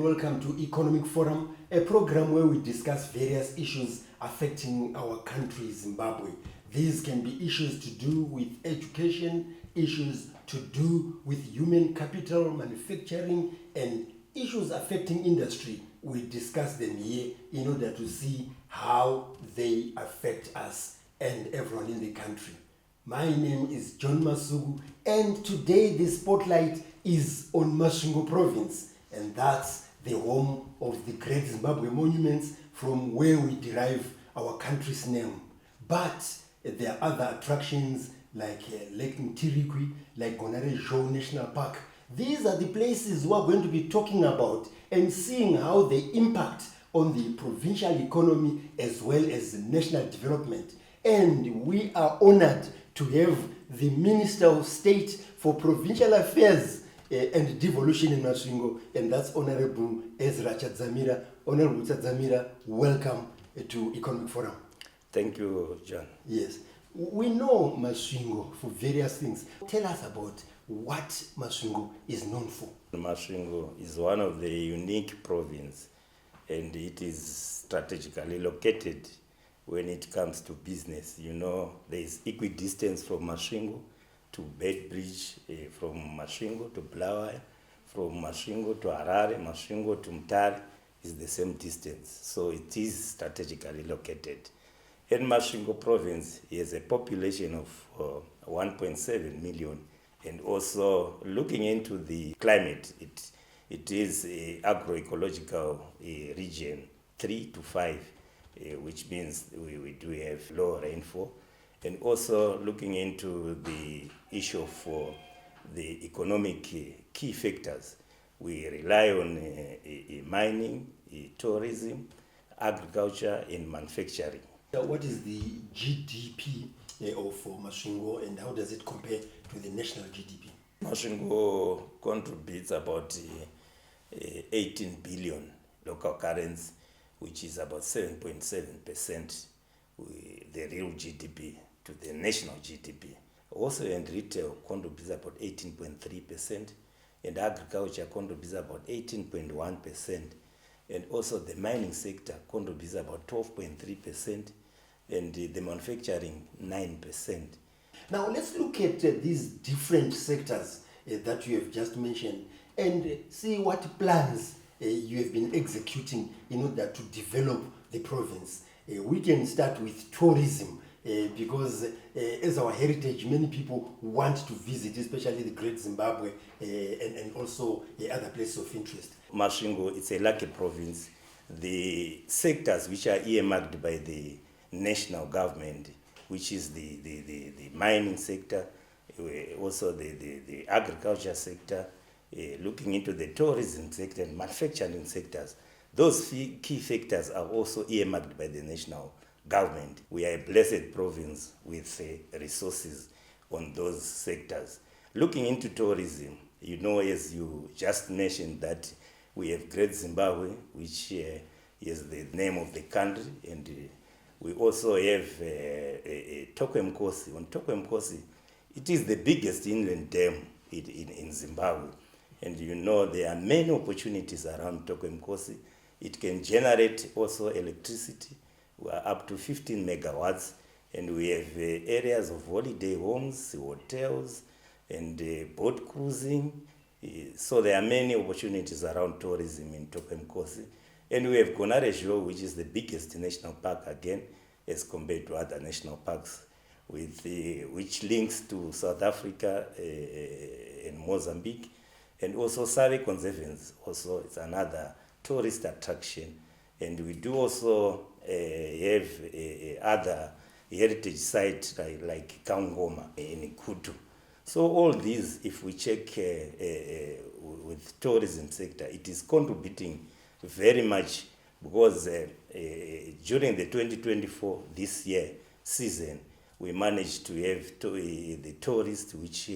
welcome to Economic Forum, a program where we discuss various issues affecting our country, Zimbabwe. These can be issues to do with education, issues to do with human capital, manufacturing, and issues affecting industry. We discuss them here in order to see how they affect us and everyone in the country. My name is John Masugu, and today the spotlight is on Masvingo province, and that's the home of the Great Zimbabwe Monuments, from where we derive our country's name. But there are other attractions like Lake Ntirikwi, like Gonare Zhou National Park. These are the places we're going to be talking about and seeing how they impact on the provincial economy as well as the national development. And we are honored to have the Minister of State for Provincial Affairs and Devolution in Masvingo, and that's Honorable Ezra Chadzamira. Honorable Chadzamira, welcome to Economic Forum. Thank you, John. Yes. We know Masvingo for various things. Tell us about what Masvingo is known for. Masvingo is one of the unique provinces, and it is strategically located when it comes to business. You know, there is equidistance from Masvingo to Beitbridge, from Masvingo to Bulawayo, from Masvingo to Harare, Masvingo to Mutare is the same distance. So it is strategically located. And Masvingo province has a population of 1.7 million. And also looking into the climate, it is an agroecological region 3 to 5, which means we do have low rainfall. And also looking into the issue of the economic key factors, we rely on mining, tourism, agriculture, and manufacturing. What is the GDP of Masvingo, and how does it compare to the national GDP? Masvingo contributes about 18 billion local currency, which is about 7.7% the real GDP to the national GDP. Also, and retail contributes about 18.3%, and agriculture contributes about 18.1%, and also the mining sector contributes about 12.3%, and the manufacturing 9%. Now let's look at these different sectors that you have just mentioned and see what plans you have been executing in order to develop the province. We can start with tourism because as our heritage, many people want to visit, especially the Great Zimbabwe and also other places of interest. Masvingo, it's a lucky province. The sectors which are earmarked by the national government, which is the mining sector, also the agriculture sector, looking into the tourism sector and manufacturing sectors. Those key factors are also earmarked by the national government. We are a blessed province with resources on those sectors. Looking into tourism, you know, as you just mentioned, that we have Great Zimbabwe, which is the name of the country, and we also have TOKWE-Mkosi. On TOKWE-Mkosi, it is the biggest inland dam in Zimbabwe. And you know there are many opportunities around TOKWE-Mkosi. It can generate also electricity. We are up to 15 megawatts. And we have areas of holiday homes, hotels, and boat cruising. So there are many opportunities around tourism in TOKWE-Mkosi. And we have Gonare Zhou, which is the biggest national park again, as compared to other national parks, which links to South Africa and Mozambique. And also Save Conservancy, also it's another tourist attraction. And we do also have other heritage sites like Kangoma in Kutu. So all these, if we check with tourism sector, it is contributing very much because during the 2024 this year season, we managed to have the tourists, which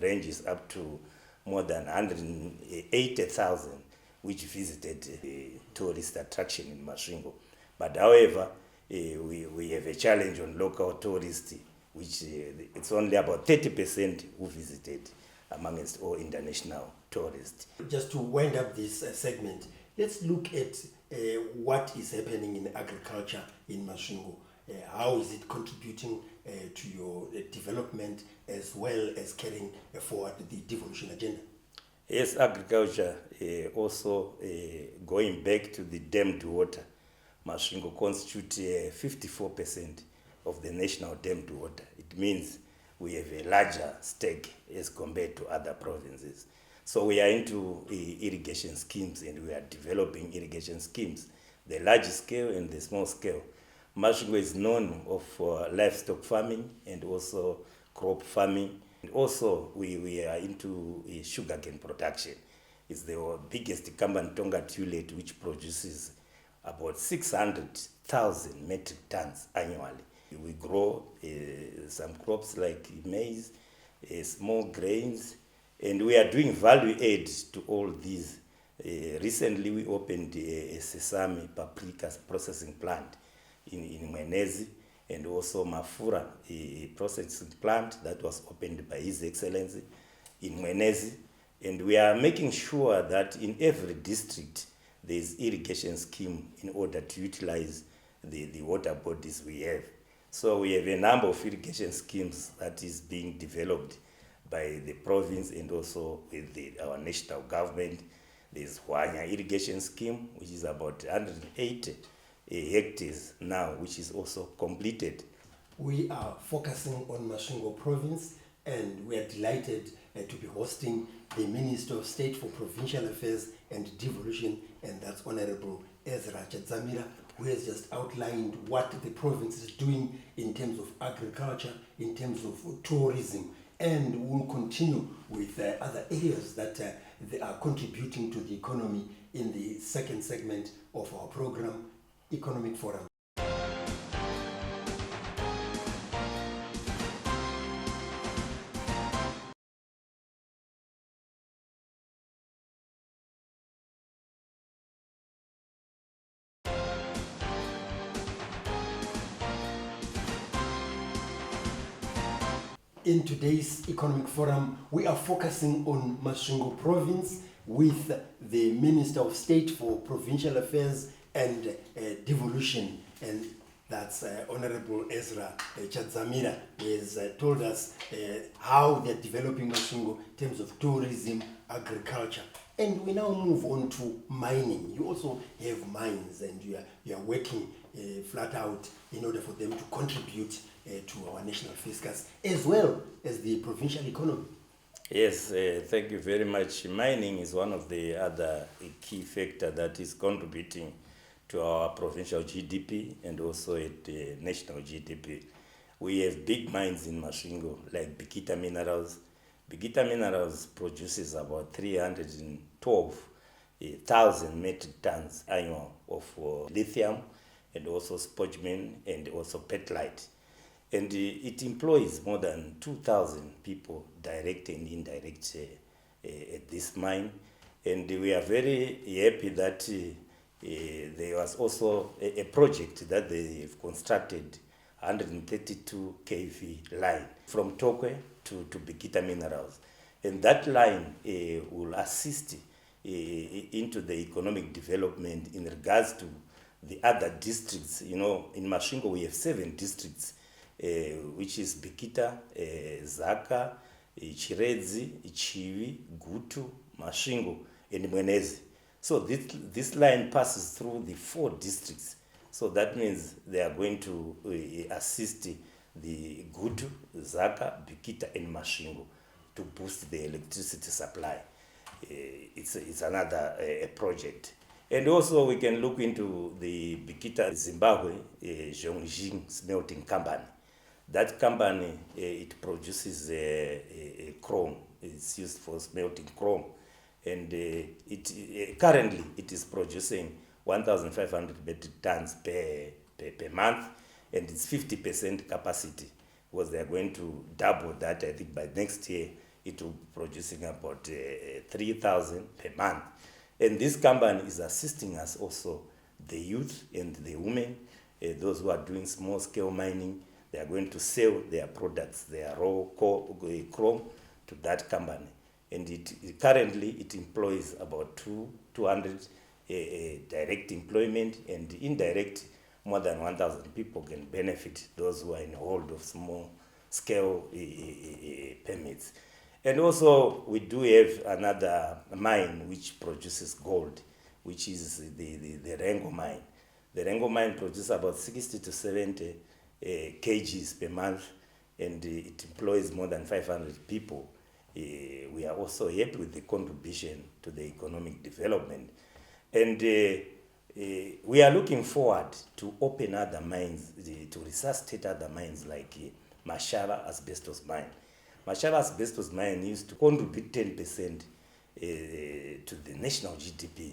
ranges up to more than 180,000, which visited the tourist attraction in Masvingo. But however, we have a challenge on local tourists, which it's only about 30% who visited amongst all international tourists. Just to wind up this segment, Let's look at what is happening in agriculture in Masvingo. How is it contributing to your development as well as carrying forward the devolution agenda? Yes, agriculture also going back to the dammed water. Masvingo constitutes 54% of the national dammed water. It means we have a larger stake as compared to other provinces. So we are into irrigation schemes, and we are developing irrigation schemes, the large scale and the small scale. Masvingo is known for livestock farming and also crop farming. And also we are into sugarcane production. It's the biggest Kambantonga tulate, which produces about 600,000 metric tons annually. We grow some crops like maize, small grains, and we are doing value add to all these. Recently we opened a sesame paprika processing plant in Mwenezi, and also Mafura, a processing plant that was opened by His Excellency in Mwenezi. And we are making sure that in every district there is irrigation scheme in order to utilize the water bodies we have. So we have a number of irrigation schemes that is being developed by the province and also with our national government. There's Hwanya irrigation scheme, which is about 180 hectares now, which is also completed. We are focusing on Masvingo province, and we are delighted to be hosting the Minister of State for Provincial Affairs and Devolution, and that's Honorable Ezra Chadzamira, who has just outlined what the province is doing in terms of agriculture, in terms of tourism, and we'll continue with other areas that they are contributing to the economy in the second segment of our program, Economic Forum. In today's Economic Forum, we are focusing on Masvingo province with the Minister of State for Provincial Affairs and Devolution, and that's Honorable Ezra Chadzamira, who has told us how they're developing Masvingo in terms of tourism, agriculture. And we now move on to mining. You also have mines, and you are working flat out in order for them to contribute to our national fiscus as well as the provincial economy. Yes, thank you very much. Mining is one of the other key factor that is contributing to our provincial GDP and also at the national GDP. We have big mines in Masvingo like Bikita Minerals. Bikita Minerals produces about 312,000 metric tons annual of lithium and also spodumene and also petrolite. And it employs more than 2,000 people, direct and indirect, at this mine. And we are very happy that there was also a project that they have constructed, 132 kV line from Tokwe to Bikita Minerals. And that line will assist into the economic development in regards to the other districts. You know, in Masvingo we have 7 districts, which is Bikita, Zaka, Chiredzi, Chiwi, Gutu, Masvingo, and Mwenezi. So this line passes through the 4 districts. So that means they are going to assist the Gutu, Zaka, Bikita, and Masvingo to boost the electricity supply. It's another project. And also we can look into the Bikita Zimbabwe Zhongjing Smelting Company. That company, it produces chrome. It's used for smelting chrome. And currently it is producing 1,500 metric tons per month, and it's 50% capacity, because they are going to double that. I think by next year it will be producing about 3,000 per month. And this company is assisting us also, the youth and the women, those who are doing small scale mining. They are going to sell their products, their raw chrome, to that company. And currently it employs about 200 direct employment, and indirect, more than 1,000 people can benefit, those who are in hold of small scale permits. And also, we do have another mine which produces gold, which is the Rengo mine. The Rengo mine produces about 60 to 70 kgs per month, and it employs more than 500 people. We are also happy with the contribution to the economic development. And we are looking forward to open other mines, to resuscitate other mines like Mashala Asbestos Mine. Mashala Asbestos Mine used to contribute 10% to the national GDP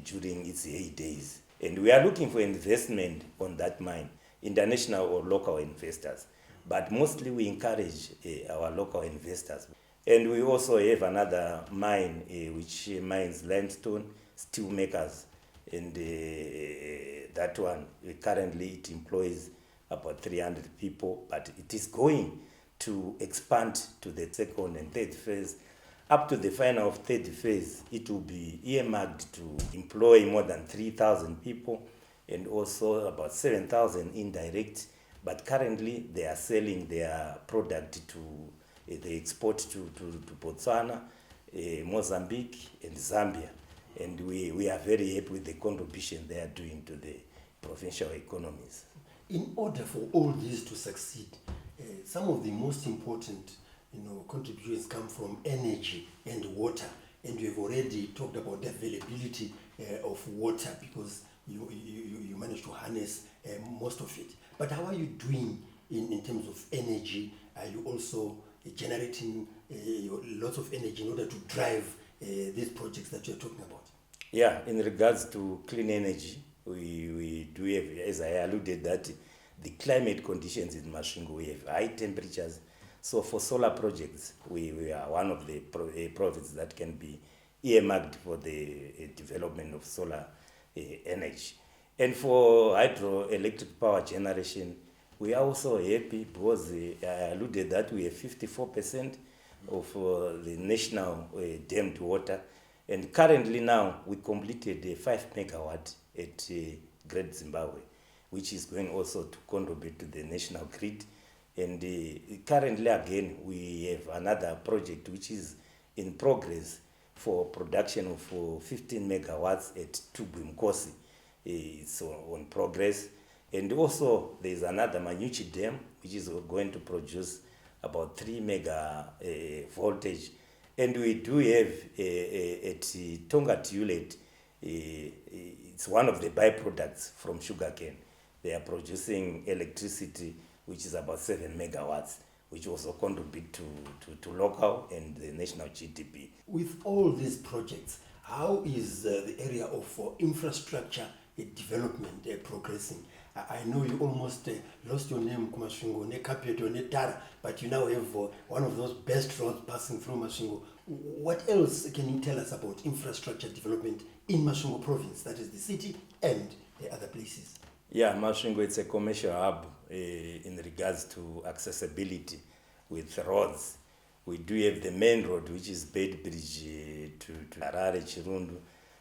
during its heydays. And we are looking for investment on that mine, international or local investors. But mostly we encourage our local investors. And we also have another mine which mines limestone, steel makers. And that one, currently it employs about 300 people, but it is going to expand to the second and third phase. Up to the final of third phase, it will be earmarked to employ more than 3,000 people and also about 7,000 indirect. But currently, they are selling their product to, they export to Botswana, Mozambique, and Zambia. And we are very happy with the contribution they are doing to the provincial economies. In order for all this to succeed, some of the most important contributions come from energy and water. And you have already talked about the availability of water because you managed to harness most of it. But how are you doing in terms of energy? Are you also generating lots of energy in order to drive these projects that you're talking about? Yeah, in regards to clean energy, we do have, as I alluded, that the climate conditions in Masvingo, we have high temperatures. So for solar projects, we are one of the provinces that can be earmarked for the development of solar energy. And for hydroelectric power generation, we are also happy because I alluded that we have 54% of the national dammed water. And currently now, we completed a 5 megawatt at Great Zimbabwe, which is going also to contribute to the national grid. And currently, again, we have another project which is in progress for production of 15 megawatts at Tubwimkosi. It's on progress. And also, there's another Manyuchi Dam, which is going to produce about 3 mega voltage. And we do have at Tonga Tulet, it's one of the byproducts from sugarcane. They are producing electricity, which is about 7 megawatts, which also contribute to local and the national GDP. With all these projects, how is the area of infrastructure development progressing? I know you almost lost your name, Masvingo, ne Kapeto, ne Tara, but you now have one of those best roads passing through Masvingo. What else can you tell us about infrastructure development in Masvingo province, that is the city and other places? Yeah, Masvingo, it's a commercial hub in regards to accessibility with roads. We do have the main road, which is Beitbridge to Harare, Chirundu.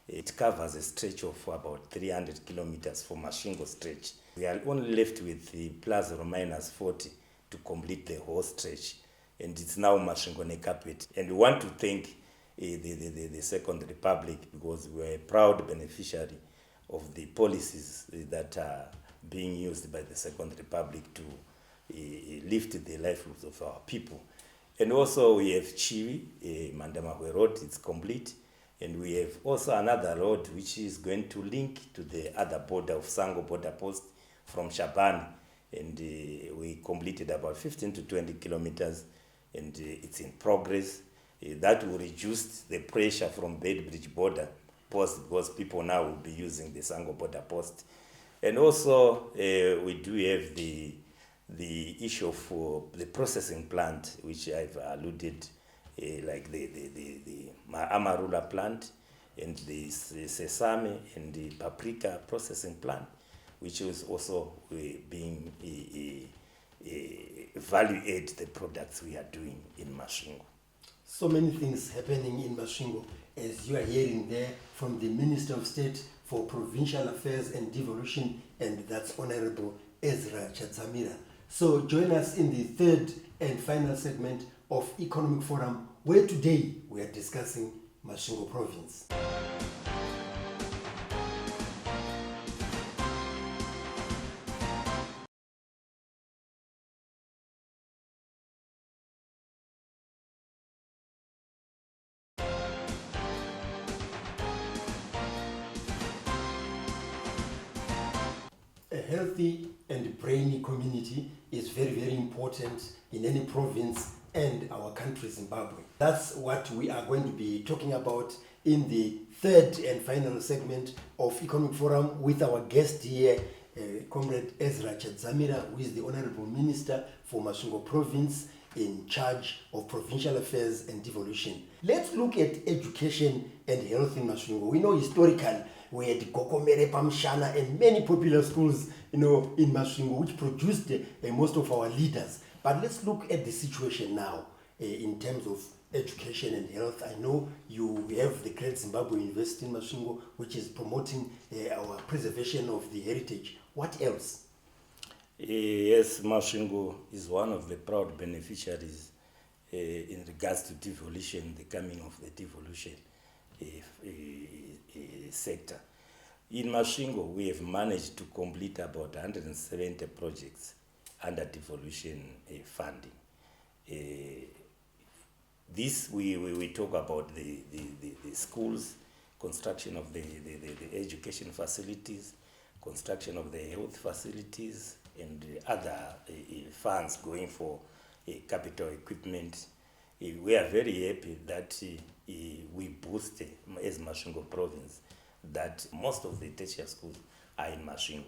It covers a stretch of about 300 kilometers for Masvingo stretch. We are only left with the Plaza Romanas 40 to complete the whole stretch. And it's now Masvingo Nekapet. And we want to thank the Second Republic because we are a proud beneficiary of the policies that are being used by the Second Republic to lift the livelihoods of our people. And also we have Chiwi, Mandamahwe Road, it's complete. And we have also another road which is going to link to the other border of Sango border post from Shabani. And we completed about 15 to 20 kilometers and it's in progress. That will reduce the pressure from Beitbridge border post because people now will be using the Sango border post. And also we do have the issue of the processing plant, which I've alluded, like the Amarula plant and the sesame and the paprika processing plant, which is also being value add the products we are doing in Masvingo. So many things happening in Masvingo, as you are hearing there from the Minister of State for Provincial Affairs and Devolution, and that's Honorable Ezra Chadzamira. So join us in the third and final segment of Economic Forum, where today we are discussing Masvingo Province. A healthy and brainy community is very, very important in any province and our country, Zimbabwe. That's what we are going to be talking about in the third and final segment of Economic Forum with our guest here, Comrade Ezra Chadzamira, who is the Honorable Minister for Masvingo Province in charge of Provincial Affairs and Devolution. Let's look at education and health in Masvingo. We know historically we had Gokomere Pamshana and many popular schools, in Masvingo, which produced most of our leaders. But let's look at the situation now in terms of education and health. I know you have the Great Zimbabwe University in Masvingo, which is promoting our preservation of the heritage. What else? Yes, Masvingo is one of the proud beneficiaries in regards to devolution, the coming of the devolution sector. In Masvingo, we have managed to complete about 170 projects under devolution funding. This we talk about the schools, construction of the education facilities, construction of the health facilities, and other funds going for capital equipment. We are very happy that we boost as Masvingo Province that most of the tertiary schools are in Masvingo.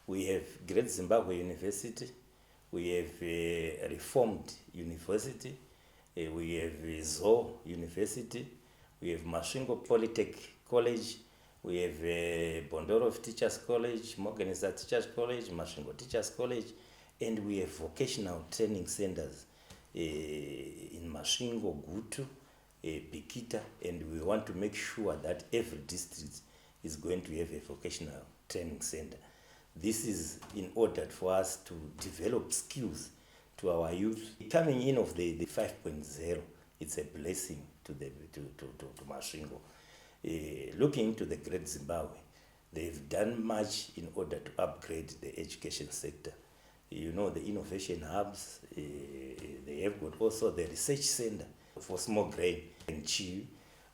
We have Great Zimbabwe University, we have Reformed University, we have Zoo University, we have Masvingo Polytech College, we have Bondorov Teachers College, Morganisa Teachers College, Masvingo Teachers College, and we have vocational training centers in Masvingo, Gutu, Bikita, and we want to make sure that every district is going to have a vocational training center. This is in order for us to develop skills to our youth. Coming in of the 5.0, it's a blessing to Masvingo. Looking to the Great Zimbabwe, they've done much in order to upgrade the education sector. The innovation hubs, they have got also the research center for small grain in Chiwi.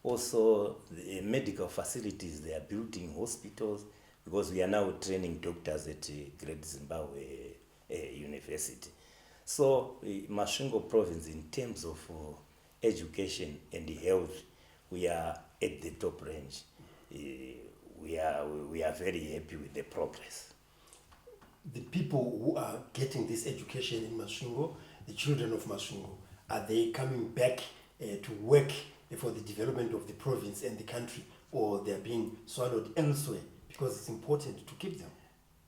Also, the medical facilities, they are building hospitals because we are now training doctors at Great Zimbabwe University. So, Masvingo Province, in terms of education and health, we are at the top range. We are very happy with the progress. The people who are getting this education in Masvingo, the children of Masvingo, are they coming back to work for the development of the province and the country, or they are being swallowed elsewhere because it's important to keep them?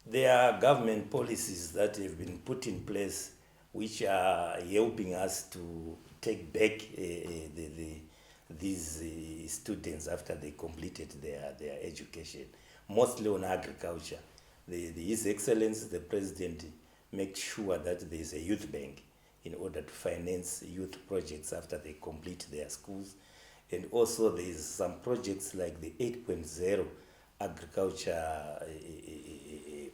There are government policies that have been put in place which are helping us to take back these students after they completed their education, mostly on agriculture. His Excellency, the President, makes sure that there is a youth bank in order to finance youth projects after they complete their schools. And also there is some projects like the 8.0 agriculture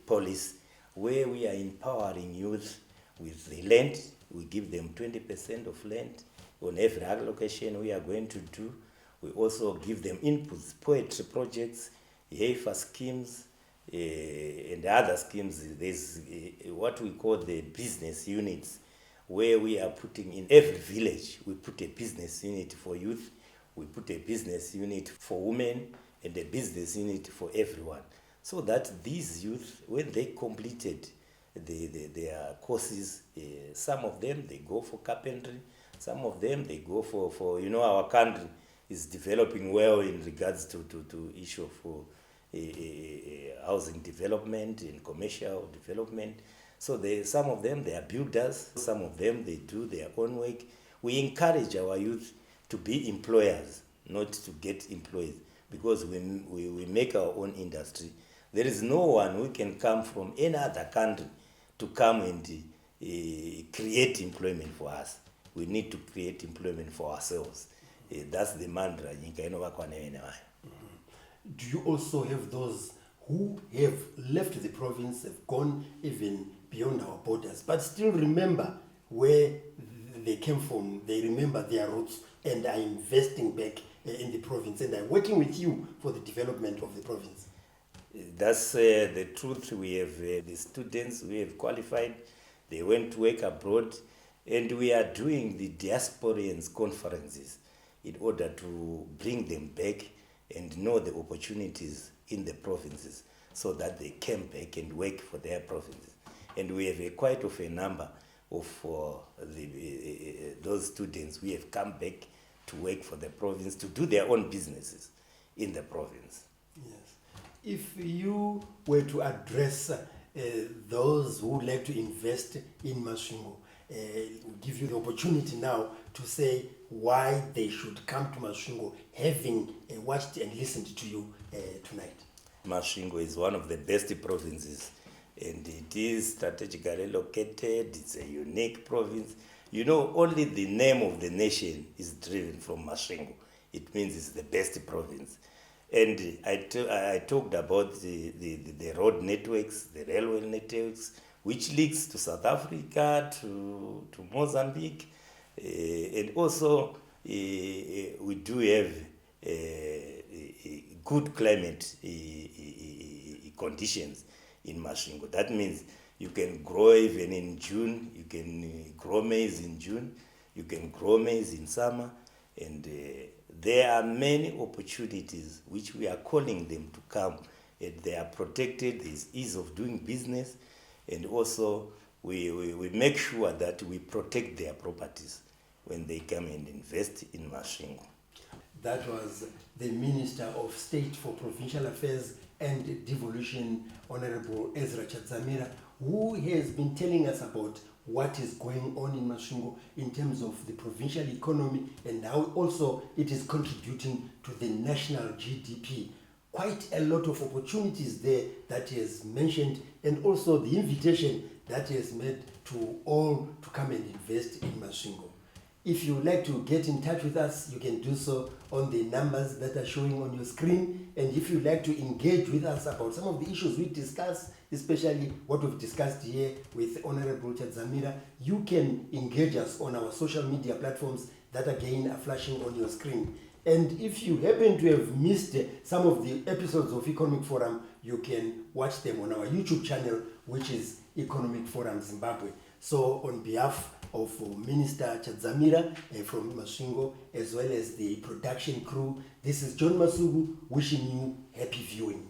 policy, where we are empowering youth with the land. We give them 20% of land on every allocation we are going to do. We also give them inputs, poetry projects, HEFA schemes, and other schemes. There's what we call the business units, where we are putting in every village, we put a business unit for youth, we put a business unit for women, and a business unit for everyone. So that these youth, when they completed their courses, some of them, they go for carpentry, some of them, they go for our country is developing well in regards to issue of housing development and commercial development. So some of them, they are builders. Some of them, they do their own work. We encourage our youth to be employers, not to get employees, because we make our own industry. There is no one who can come from any other country to come and create employment for us. We need to create employment for ourselves. That's the mantra. Do you also have those who have left the province, have gone even beyond our borders, but still remember where they came from, they remember their roots, and are investing back in the province, and are working with you for the development of the province? That's the truth. We have the students we have qualified, they went to work abroad, and we are doing the diasporans conferences in order to bring them back and know the opportunities in the provinces so that they came back and work for their provinces. And we have quite of a number of those students who have come back to work for the province, to do their own businesses in the province. Yes. If you were to address those who would like to invest in Masvingo, we'll give you the opportunity now to say why they should come to Masvingo, having watched and listened to you tonight. Masvingo is one of the best provinces, and it is strategically located. It's a unique province. You know, only the name of the nation is driven from Masvingo. It means it's the best province. And I talked about the road networks, the railway networks, which links to South Africa, to Mozambique. And also, we do have good climate conditions in Masvingo. That means you can grow even in June, you can grow maize in June, you can grow maize in summer, and there are many opportunities which we are calling them to come. And they are protected, there's ease of doing business, and also we make sure that we protect their properties when they come and invest in Masvingo. That was the Minister of State for Provincial Affairs and Devolution, Honorable Ezra Chadzamira, who has been telling us about what is going on in Masvingo in terms of the provincial economy and how also it is contributing to the national GDP. Quite a lot of opportunities there that he has mentioned, and also the invitation that he has made to all to come and invest in Masvingo. If you would like to get in touch with us, you can do so on the numbers that are showing on your screen. And if you'd like to engage with us about some of the issues we discussed, especially what we've discussed here with Honorable Chadzamira, you can engage us on our social media platforms that again are flashing on your screen. And if you happen to have missed some of the episodes of Economic Forum, you can watch them on our YouTube channel, which is Economic Forum Zimbabwe. So on behalf of Minister Chadzamira from Masvingo, as well as the production crew, this is John Masugu wishing you happy viewing.